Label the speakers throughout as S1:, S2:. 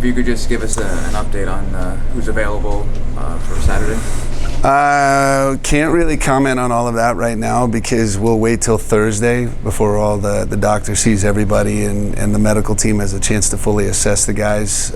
S1: If you could just give us an update on who's available for Saturday.
S2: Can't really comment on all of that right now because we'll wait till Thursday before all the doctor sees everybody and the medical team has a chance to fully assess the guys.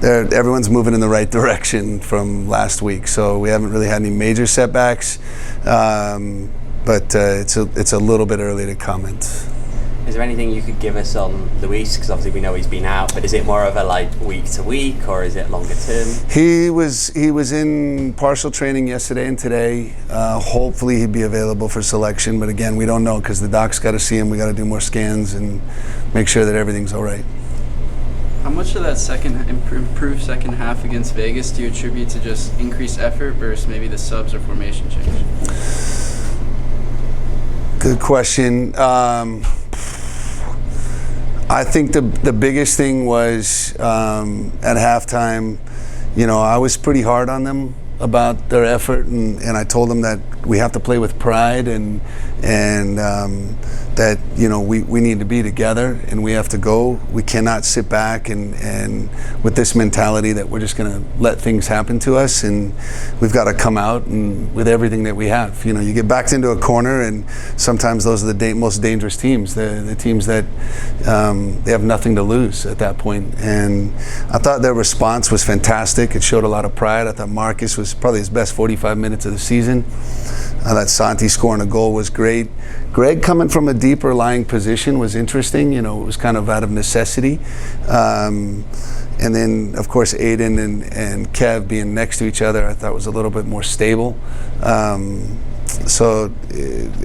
S2: Everyone's moving in the right direction from last week, so we haven't really had any major setbacks, but it's a little bit early to comment.
S3: Is there anything you could give us on Luis? Because obviously we know he's been out, but is it more of a like week to week, or is it longer term?
S2: He was in partial training yesterday and today. Hopefully he'd be available for selection, but again, we don't know because the doc's got to see him. We got to do more scans and make sure that everything's all right.
S4: How much of that improved second half against Vegas do you attribute to just increased effort versus maybe the subs or formation change?
S2: Good question. I think the biggest thing was at halftime, I was pretty hard on them about their effort, and I told them that we have to play with pride and that we need to be together and we have to go. We cannot sit back and with this mentality that we're just going to let things happen to us, and we've got to come out and with everything that we have. You get backed into a corner, and sometimes those are the most dangerous teams, the teams that they have nothing to lose at that point. And I thought their response was fantastic. It showed a lot of pride. I thought Marcus was probably his best 45 minutes of the season. That Santi scoring a goal was great. Greg coming from a deeper lying position was interesting. It was kind of out of necessity. And then, of course, Aiden and Kev being next to each other, I thought was a little bit more stable. So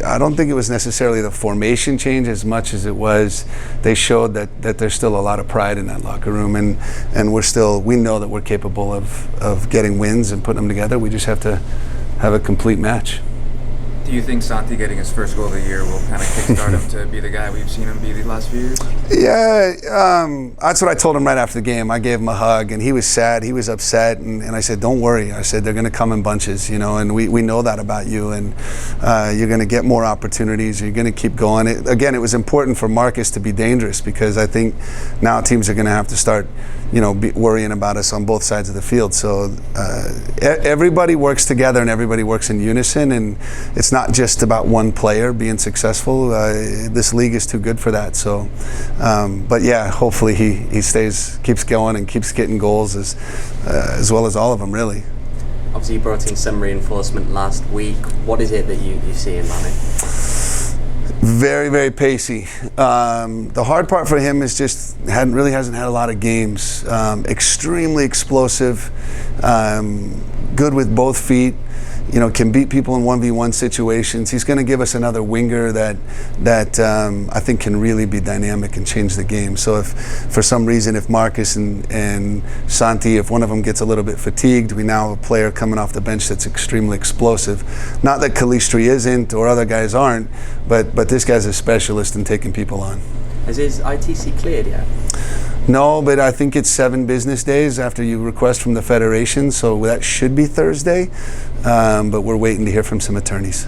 S2: I don't think it was necessarily the formation change as much as it was they showed that there's still a lot of pride in that locker room, and we know that we're capable of getting wins and putting them together. We just have to have a complete match.
S1: Do you think Santi getting his first goal of the year will kind of kickstart him to be the guy we've seen him be the last few years?
S2: Yeah, that's what I told him right after the game. I gave him a hug, and he was sad. He was upset, and I said, don't worry. I said, they're going to come in bunches, and we know that about you, and you're going to get more opportunities. You're going to keep going. Again, it was important for Marcus to be dangerous because I think now teams are going to have to start be worrying about us on both sides of the field. So everybody works together and everybody works in unison, and it's not just about one player being successful. This league is too good for that. So, but yeah, hopefully he keeps going and keeps getting goals as well as all of them, really.
S3: Obviously, you brought in some reinforcement last week. What is it that you see in Manny?
S2: Very, very pacey. The hard part for him is just hasn't had a lot of games. Extremely explosive, good with both feet. Can beat people in 1v1 situations. He's going to give us another winger that I think can really be dynamic and change the game. So if for some reason, if Marcus and Santi, if one of them gets a little bit fatigued, we now have a player coming off the bench that's extremely explosive. Not that Calistri isn't or other guys aren't, but this guy's a specialist in taking people on.
S3: Has his ITC cleared yet?
S2: No, but I think it's 7 business days after you request from the Federation, so that should be Thursday, but we're waiting to hear from some attorneys.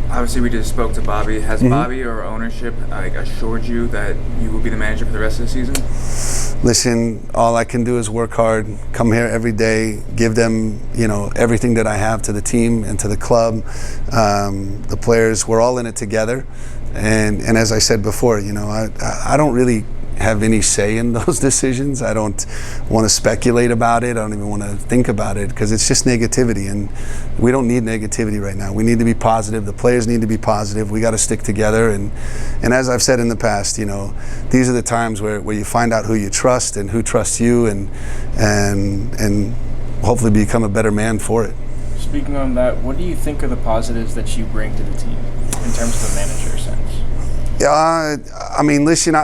S1: Obviously, we just spoke to Bobby. Has Bobby or ownership assured you that you will be the manager for the rest of the season?
S2: Listen, all I can do is work hard, come here every day, give them, everything that I have to the team and to the club, the players. We're all in it together. And as I said before, I don't really have any say in those decisions. I don't want to speculate about it. I don't even want to think about it because it's just negativity, and we don't need negativity right now. We need to be positive. The players need to be positive. We got to stick together, and as I've said in the past, these are the times where you find out who you trust and who trusts you, and hopefully become a better man for it.
S5: Speaking on that, what do you think are the positives that you bring to the team in terms of a manager sense?
S2: I mean, listen,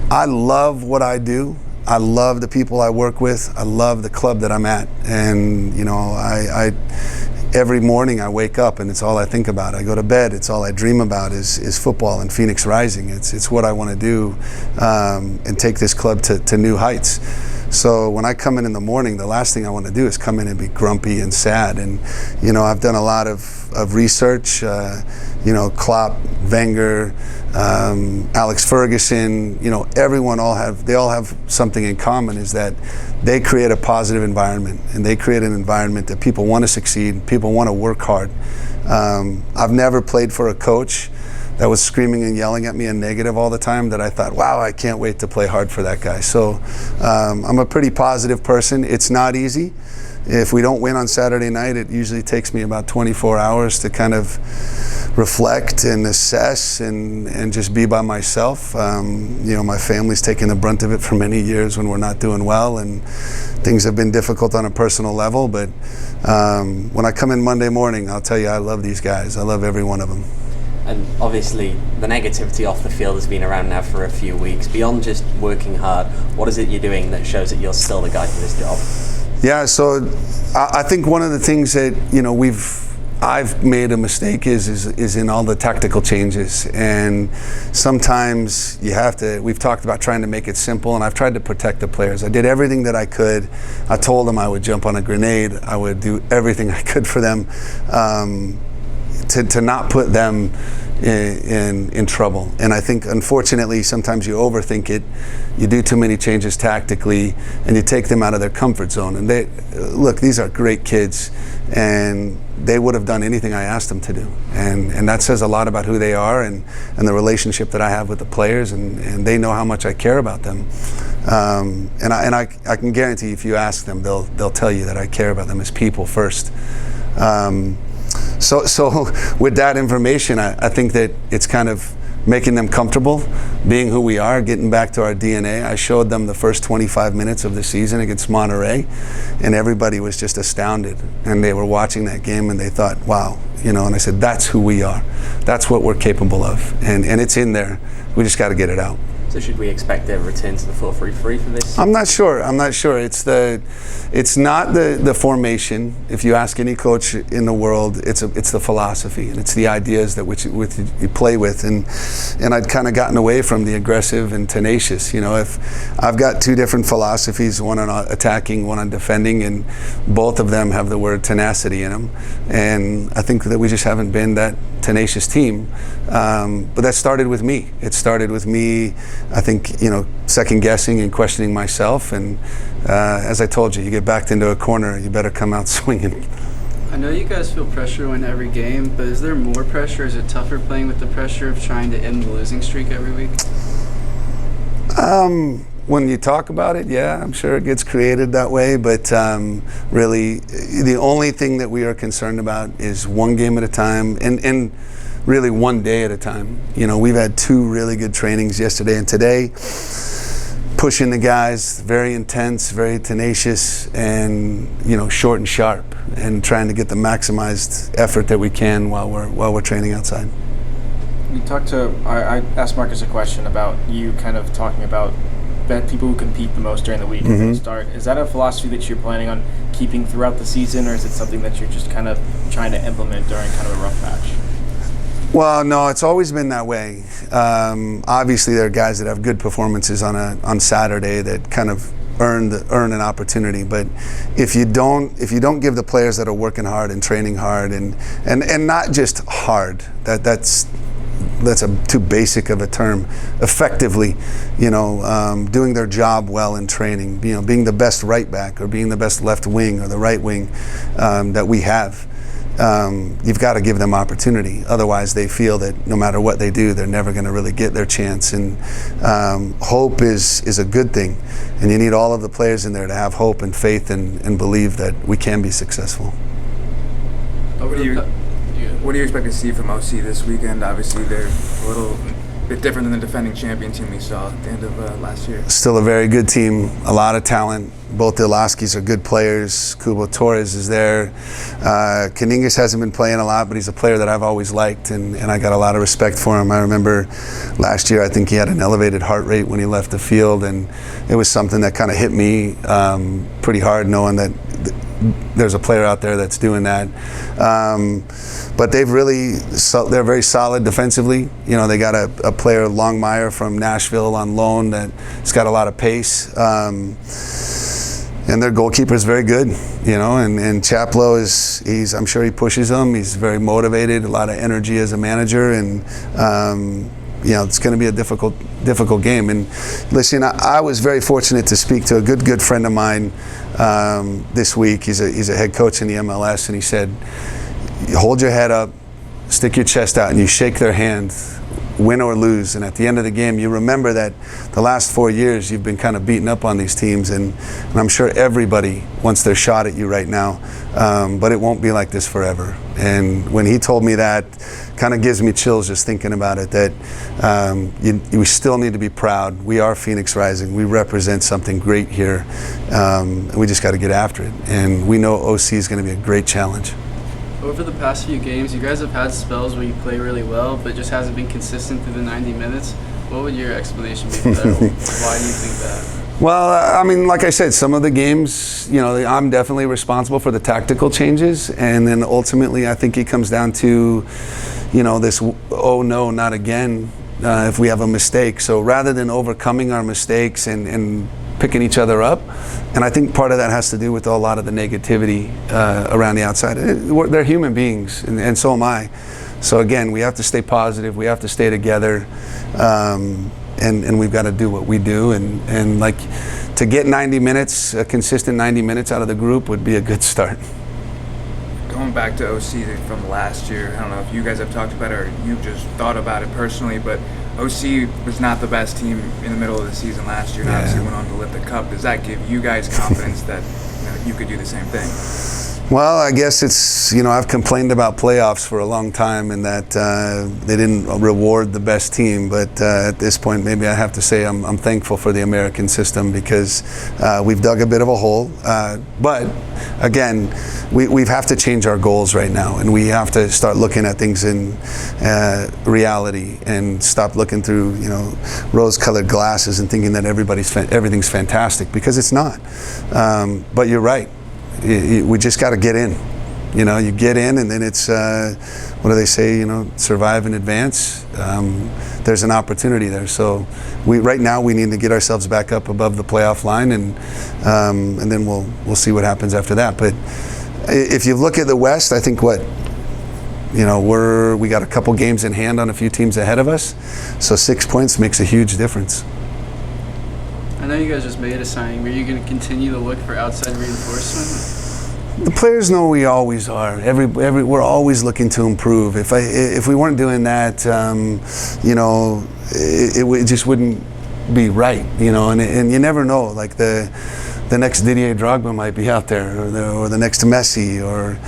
S2: I love what I do. I love the people I work with. I love the club that I'm at. And, I every morning I wake up and it's all I think about. I go to bed, it's all I dream about is football and Phoenix Rising. It's what I want to do and take this club to new heights. So when I come in the morning, the last thing I want to do is come in and be grumpy and sad. And, you know, I've done a lot of research, you know, Klopp, Wenger, Alex Ferguson, you know, everyone they all have something in common, is that they create a positive environment, and they create an environment that people want to succeed, people want to work hard. I've never played for a coach that was screaming and yelling at me and negative all the time that I thought, wow, I can't wait to play hard for that guy. So I'm a pretty positive person. It's not easy. If we don't win on Saturday night, it usually takes me about 24 hours to kind of reflect and assess and just be by myself. You know, my family's taken the brunt of it for many years when we're not doing well, and things have been difficult on a personal level. But when I come in Monday morning, I'll tell you, I love these guys. I love every one of them.
S3: And obviously, the negativity off the field has been around now for a few weeks. Beyond just working hard, what is it you're doing that shows that you're still the guy for this job?
S2: Yeah, so I think one of the things that, you know, I've made a mistake is in all the tactical changes, and sometimes we've talked about trying to make it simple, and I've tried to protect the players. I did everything that I could. I told them I would jump on a grenade. I would do everything I could for them to not put them in trouble. And I think, unfortunately, sometimes you overthink it. You do too many changes tactically, and you take them out of their comfort zone. And these are great kids, and they would have done anything I asked them to do. And that says a lot about who they are and the relationship that I have with the players, and they know how much I care about them. And I can guarantee, if you ask them, they'll tell you that I care about them as people first. So with that information, I think that it's kind of making them comfortable being who we are, getting back to our DNA. I showed them the first 25 minutes of the season against Monterey, and everybody was just astounded. And they were watching that game and they thought, wow, you know, and I said, that's who we are. That's what we're capable of. And it's in there. We just got to get it out.
S3: So should we expect a return to the 4-3-3 for this?
S2: I'm not sure. It's not the formation. If you ask any coach in the world, it's the philosophy, and it's the ideas that which you play with. And I'd kind of gotten away from the aggressive and tenacious. You know, if I've got two different philosophies, one on attacking, one on defending, and both of them have the word tenacity in them. And I think that we just haven't been that tenacious team. But that started with me. It started with me, I think, you know, second guessing and questioning myself. And as I told you, you get backed into a corner, you better come out swinging.
S4: I know you guys feel pressure in every game, but is there more pressure? Is it tougher playing with the pressure of trying to end the losing streak every week?
S2: When you talk about it, yeah, I'm sure it gets created that way. But really, the only thing that we are concerned about is one game at a time, and really one day at a time. You know, we've had two really good trainings yesterday and today, pushing the guys, very intense, very tenacious, and, you know, short and sharp, and trying to get the maximized effort that we can while we're training outside.
S5: I asked Marcus a question about you kind of talking about people who compete the most during the week from the start. Is that a philosophy that you're planning on keeping throughout the season, or is it something that you're just kind of trying to implement during kind of a rough patch?
S2: Well, no, it's always been that way. Obviously, there are guys that have good performances on Saturday that kind of earn an opportunity. But if you don't give the players that are working hard and training hard and not just hard, that's too basic of a term. Effectively, you know, doing their job well in training, you know, being the best right back or being the best left wing or the right wing that we have. You've got to give them opportunity. Otherwise, they feel that no matter what they do, they're never going to really get their chance. And hope is a good thing. And you need all of the players in there to have hope and faith and believe that we can be successful.
S1: What do you expect to see from OC this weekend? Obviously, they're a little bit different than the defending champion team we saw at the end of last year.
S2: Still a very good team, a lot of talent. Both the Olaskis are good players. Kubo Torres is there. Kaningas hasn't been playing a lot, but he's a player that I've always liked, and I got a lot of respect for him. I remember last year, I think he had an elevated heart rate when he left the field, and it was something that kind of hit me pretty hard, knowing that there's a player out there that's doing that. But they're very solid defensively. You know, they got a player, Longmire from Nashville on loan, that's got a lot of pace. and their goalkeeper is very good, and Chaplow I'm sure he pushes them. He's very motivated, a lot of energy as a manager, and it's going to be a difficult game. And listen, I was very fortunate to speak to a good friend of mine this week. He's a head coach in the MLS, and he said, you hold your head up, stick your chest out, and you shake their hand, win or lose, and at the end of the game you remember that the last 4 years you've been kind of beating up on these teams, and I'm sure everybody wants their shot at you right now, but it won't be like this forever. And when he told me that, kind of gives me chills just thinking about it, that we still need to be proud. We are Phoenix Rising. We represent something great here, and we just got to get after it, and we know OC is going to be a great challenge.
S4: Over the past few games, you guys have had spells where you play really well, but just hasn't been consistent through the 90 minutes. What would your explanation be for that? Why do you think that?
S2: Well, like I said, some of the games, I'm definitely responsible for the tactical changes, and then ultimately I think it comes down to, this, oh no, not again, if we have a mistake. So rather than overcoming our mistakes and picking each other up, and I think part of that has to do with a lot of the negativity around the outside. They're human beings, and so am I. So again, we have to stay positive, we have to stay together, and we've got to do what we do, and like to get 90 minutes, a consistent 90 minutes out of the group would be a good start.
S1: Going back to OC from last year, I don't know if you guys have talked about it or you just thought about it personally, but OC was not the best team in the middle of the season last year, and obviously went on to lift the cup. Does that give you guys confidence that you could do the same thing?
S2: Well, I guess it's, I've complained about playoffs for a long time, and that they didn't reward the best team. But at this point, maybe I have to say I'm thankful for the American system, because we've dug a bit of a hole. But again, we have to change our goals right now, and we have to start looking at things in reality and stop looking through, rose-colored glasses and thinking that everything's fantastic, because it's not. But you're right. We just got to get in. You get in, and then it's what do they say? Survive and advance. There's an opportunity there. So right now we need to get ourselves back up above the playoff line, and then we'll see what happens after that. But if you look at the West, I think we got a couple games in hand on a few teams ahead of us. So 6 points makes a huge difference.
S4: I know you guys just made a signing. Were you going to continue to look for outside reinforcement?
S2: The players know we always are. We're always looking to improve. If we weren't doing that, it just wouldn't be right. And you never know. Like the next Didier Drogba might be out there, or the next Messi, or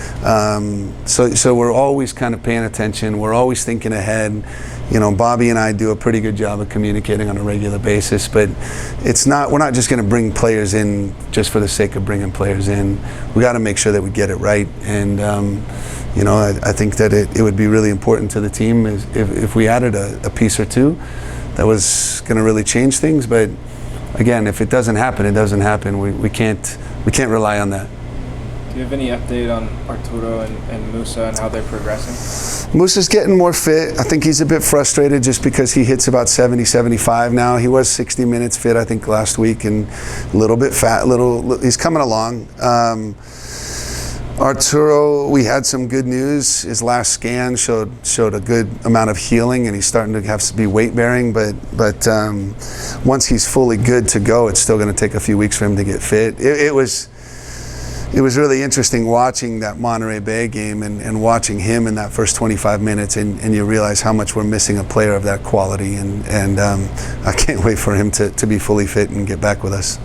S2: so we're always kind of paying attention. We're always thinking ahead. Bobby and I do a pretty good job of communicating on a regular basis, but we're not just going to bring players in just for the sake of bringing players in. We got to make sure that we get it right, and I think that it would be really important to the team if we added a piece or two that was going to really change things. But again, if it doesn't happen, it doesn't happen. We can't rely on that.
S5: Do you have any update on Arturo and Musa and how they're progressing?
S2: Musa's getting more fit. I think he's a bit frustrated just because he hits about 70, 75 now. He was 60 minutes fit, I think, last week, and a little bit fat. He's coming along. Arturo, we had some good news. His last scan showed a good amount of healing, and he's starting to have to be weight bearing. But once he's fully good to go, it's still going to take a few weeks for him to get fit. It was really interesting watching that Monterey Bay game and watching him in that first 25 minutes, and you realize how much we're missing a player of that quality, and I can't wait for him to be fully fit and get back with us.